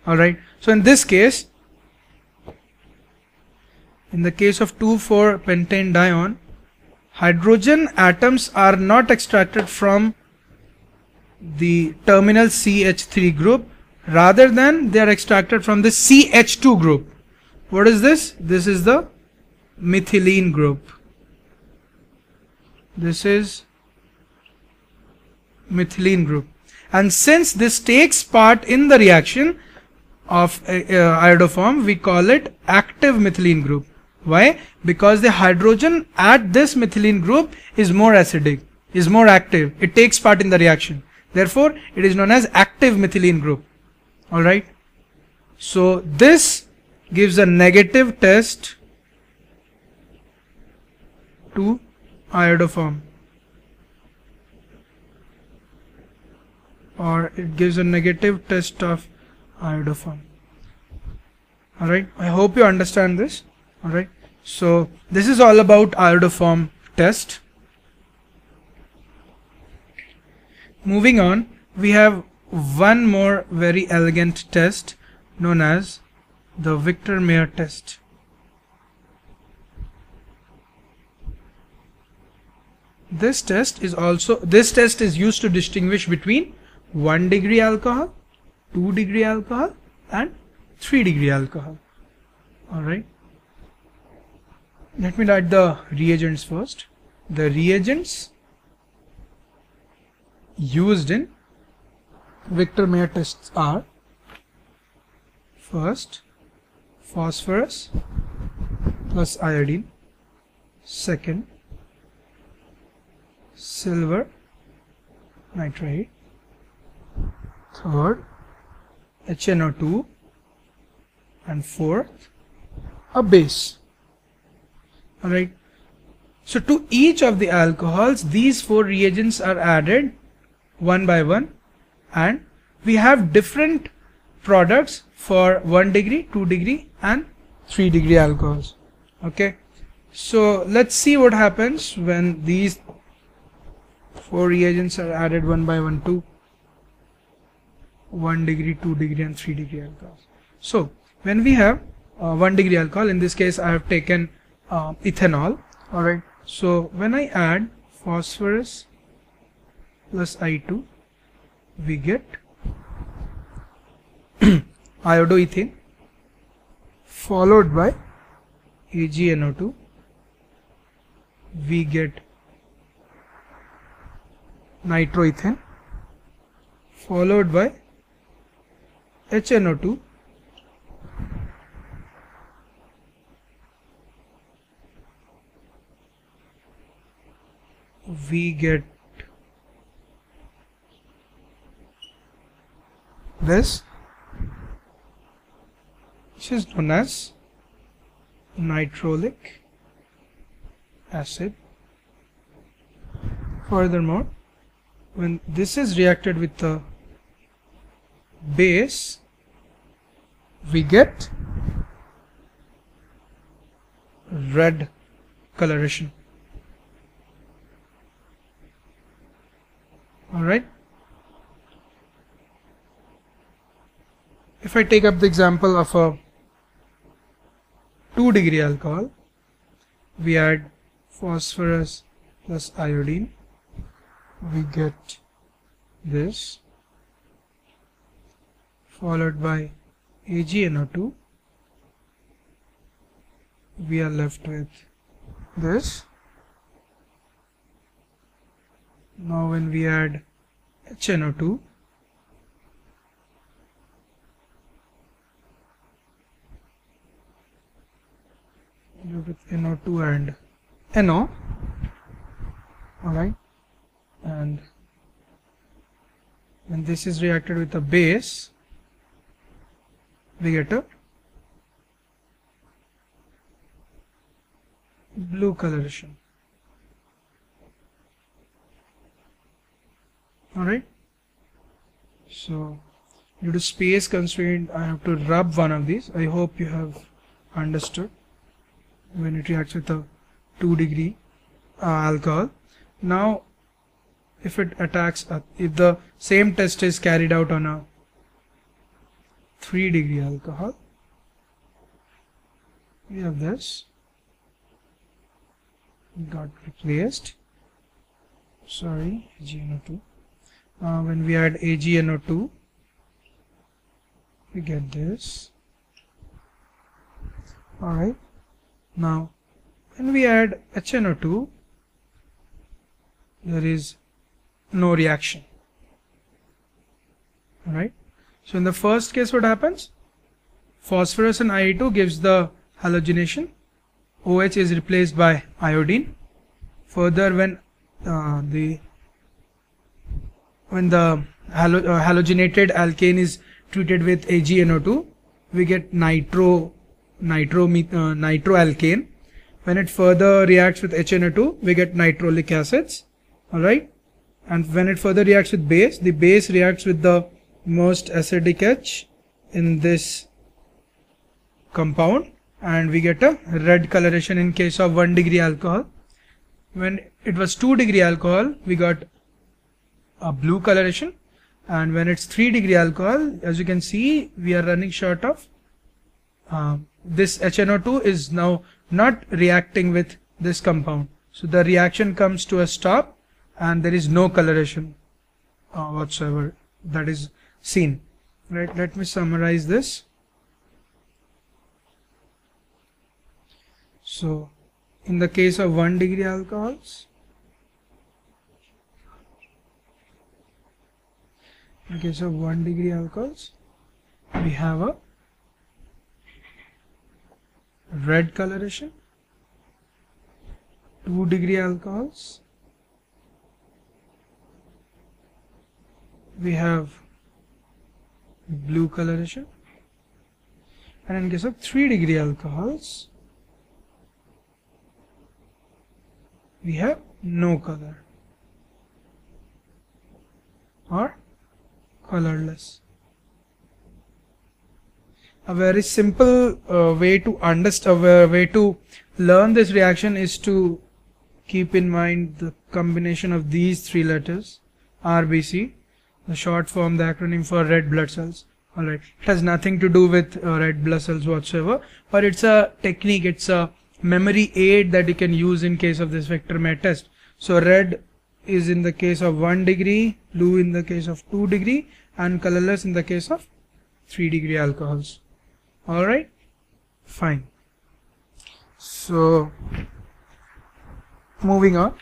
Alright, so in this case, in the case of 2,4-pentane dione, hydrogen atoms are not extracted from the terminal CH3 group, rather than they are extracted from the CH2 group. What is this? This is the methylene group. This is methylene group, and since this takes part in the reaction of iodoform, we call it active methylene group. Why? Because the hydrogen at this methylene group is more acidic, is more active, it takes part in the reaction, therefore it is known as active methylene group. Alright, so this gives a negative test to iodoform, or it gives a negative test of iodoform. Alright, I hope you understand this. Alright, so this is all about iodoform test. Moving on, we have one more very elegant test known as the Victor-Mayer test. This test is used to distinguish between 1 degree alcohol, 2 degree alcohol and 3 degree alcohol. Alright, let me write the reagents first. The reagents used in Victor-Mayer tests are: first, phosphorus plus iodine; second, silver nitrate; third, HNO2; and fourth, a base. Alright, so to each of the alcohols, these 4 reagents are added one by one, and we have different products for 1 degree, 2 degree and 3 degree alcohols. Okay, so let's see what happens when these 4 reagents are added one by one to 1 degree, 2 degree and 3 degree alcohols. So when we have 1 degree alcohol, in this case I have taken ethanol. Alright, so when I add phosphorus plus I2, we get iodoethane followed by AgNO2, we get nitroethane followed by HNO2, we get this, which is known as nitrolic acid. Furthermore, when this is reacted with the base, we get red coloration. Alright, if I take up the example of a 2 degree alcohol, we add phosphorus plus iodine, we get this followed by AgNO2, we are left with this. Now when we add HNO2, with NO2 and NO, alright, and when this is reacted with a base, we get a blue coloration. Alright, so due to space constraint I have to rub one of these. I hope you have understood when it reacts with a 2 degree alcohol. Now if it attacks if the same test is carried out on a 3 degree alcohol, we have this, got replaced, sorry, AgNO2. When we add AgNO2, we get this. Alright, now when we add HNO2, there is no reaction. Alright, so in the first case what happens? Phosphorus and I2 gives the halogenation. OH is replaced by iodine. Further, when the halogenated alkane is treated with AgNO2, we get nitroalkane. When it further reacts with HNO2, we get nitrolic acids. Alright, and when it further reacts with base, the base reacts with the most acidic H in this compound, and we get a red coloration in case of 1 degree alcohol. When it was 2 degree alcohol, we got a blue coloration, and when it's 3 degree alcohol, as you can see, we are running short of this HNO2 is now not reacting with this compound, so the reaction comes to a stop and there is no coloration whatsoever that is seen. Right, let me summarize this. So in the case of 1 degree alcohols, we have a red coloration. 2 degree alcohols, we have blue coloration, and in case of 3 degree alcohols, we have no color or colorless. A very simple way to understand, way to learn this reaction is to keep in mind the combination of these 3 letters, RBC, the short form, the acronym for red blood cells. Alright, it has nothing to do with red blood cells whatsoever, but it's a technique, it's a memory aid that you can use in case of this vector MER test. So red is in the case of 1 degree, blue in the case of 2 degree, and colorless in the case of 3 degree alcohols. Alright, fine. So moving on.